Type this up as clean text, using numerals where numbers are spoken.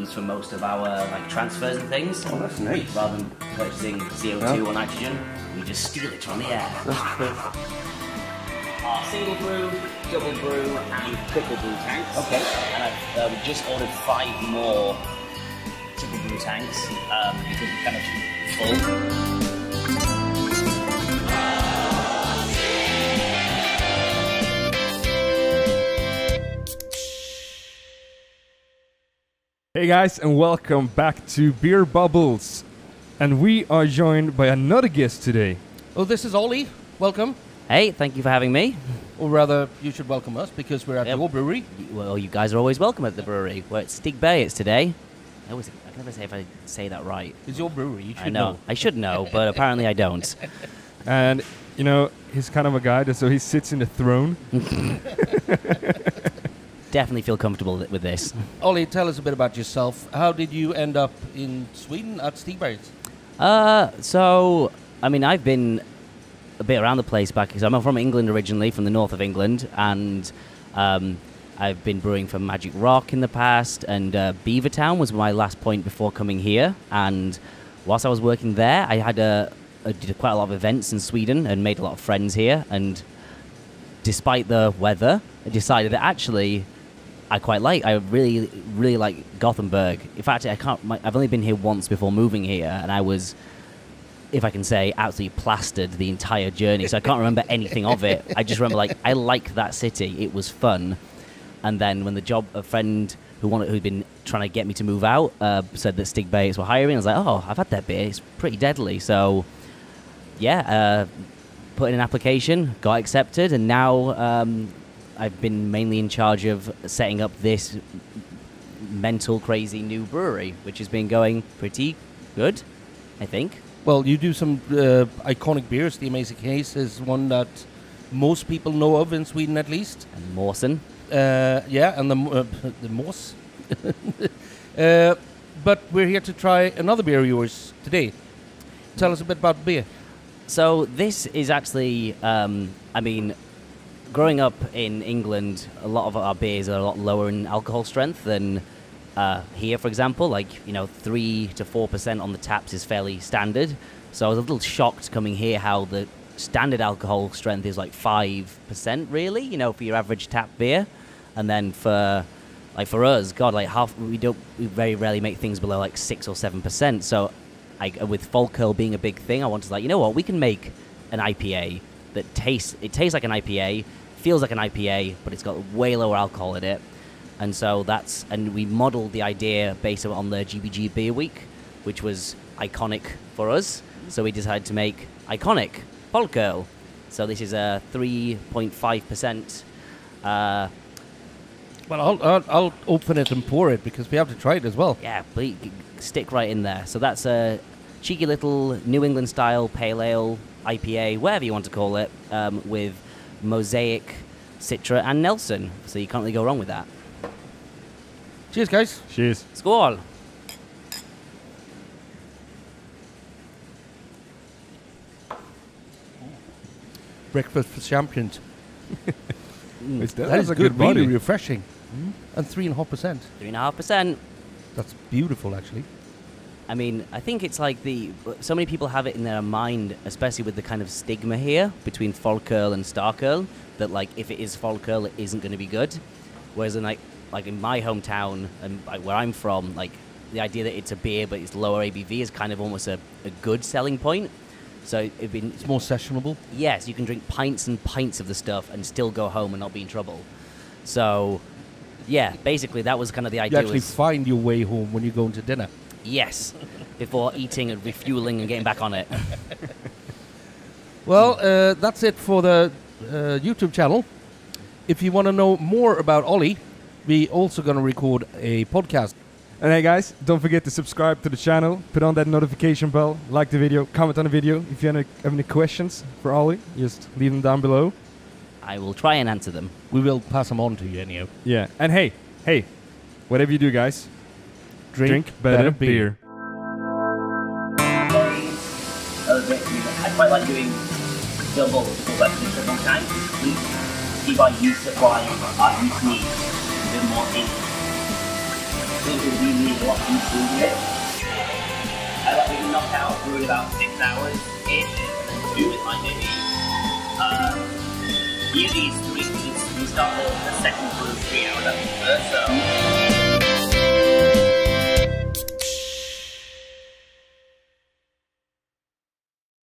carbons for most of our like transfers and things. Oh, that's nice. Rather than purchasing CO2 or nitrogen, we just steal it from the air. That's cool. Our single brew, double brew, and triple brew tanks. Okay. And I've just ordered 5 more triple brew tanks because we're kind of full. Hey guys, and welcome back to Beer Bubbles. And we are joined by another guest today. Oh, this is Oli. Welcome. Hey, thank you for having me. Or rather, you should welcome us because we're at your brewery. Well, you guys are always welcome at the brewery. We're at Stigbergets today. I can never say if I say that right. It's your brewery. You should I know. I should know, but apparently I don't. And, you know, he's kind of a guy, so he sits in the throne. Definitely feel comfortable with this. Oli, tell us a bit about yourself. How did you end up in Sweden at Stigbergets? So, I mean, I've been a bit around the place back, because I'm from England originally, from the north of England, and I've been brewing for Magic Rock in the past, and Beavertown was my last point before coming here, and whilst I was working there, I had did quite a lot of events in Sweden and made a lot of friends here, and despite the weather, I decided that actually I really, really like Gothenburg. In fact, I've only been here once before moving here, and I was, if I can say, absolutely plastered the entire journey. So I can't remember anything of it. I just remember, like, I liked that city. It was fun. And then when a friend who'd been trying to get me to move out, said that Stigbergets were hiring, I was like, oh, I've had that beer. It's pretty deadly. So, yeah, put in an application, got accepted, and now I've been mainly in charge of setting up this mental, crazy new brewery, which has been going pretty good, I think. Well, you do some iconic beers. The Amazing Case is one that most people know of in Sweden, at least. And Mawson. Yeah, and the Moss. But we're here to try another beer of yours today. Tell us a bit about beer. So this is actually, I mean, growing up in England, a lot of our beers are a lot lower in alcohol strength than here, for example. Like, 3 to 4% on the taps is fairly standard. So I was a little shocked coming here how the standard alcohol strength is like 5%, really, for your average tap beer. And then for us, God, like we very rarely make things below like 6 or 7%. So with Folköl being a big thing, I wanted to we can make an IPA that tastes like an IPA, feels like an IPA, but it's got way lower alcohol in it. And so we modeled the idea based on the GBG Beer Week, which was iconic for us. So we decided to make iconic Folköl. So this is a 3.5%. Well, I'll open it and pour it because we have to try it as well. Yeah, please stick right in there. So that's a cheeky little New England style pale ale, IPA, whatever you want to call it, with Mosaic, Citra, and Nelson. So you can't really go wrong with that. Cheers, guys. Cheers. Skål. Breakfast for champions. That is a good, body. really refreshing. And 3.5%. 3.5%. That's beautiful, actually. I mean, I think it's like so many people have it in their mind, especially with the kind of stigma here between Folköl and Starköl, that like if it is Folköl, it isn't going to be good. Whereas in like in my hometown and where I'm from, like the idea that it's a beer but it's lower ABV is kind of almost a good selling point. So it's more sessionable. Yes, you can drink pints and pints of the stuff and still go home and not be in trouble. So, yeah, basically that was kind of the idea. You actually find your way home when you go into dinner. Yes, before eating and refueling and getting back on it. Well, that's it for the YouTube channel. If you want to know more about Oli, we're also going to record a podcast. And hey guys, don't forget to subscribe to the channel, put on that notification bell, like the video, comment on the video. If you have any questions for Oli, just leave them down below. I will try and answer them. We will pass them on to you anyhow. Yeah, and hey, whatever you do guys, drink better beer. I quite like doing double or triple tanks. Keep our use supply, our use needs a bit more in. something we need a lot of improvement. I like we can knock out a brew in about 6 hours ish, and then do it like maybe usually it's 3 weeks. We start the second brew 3 hours after the first, so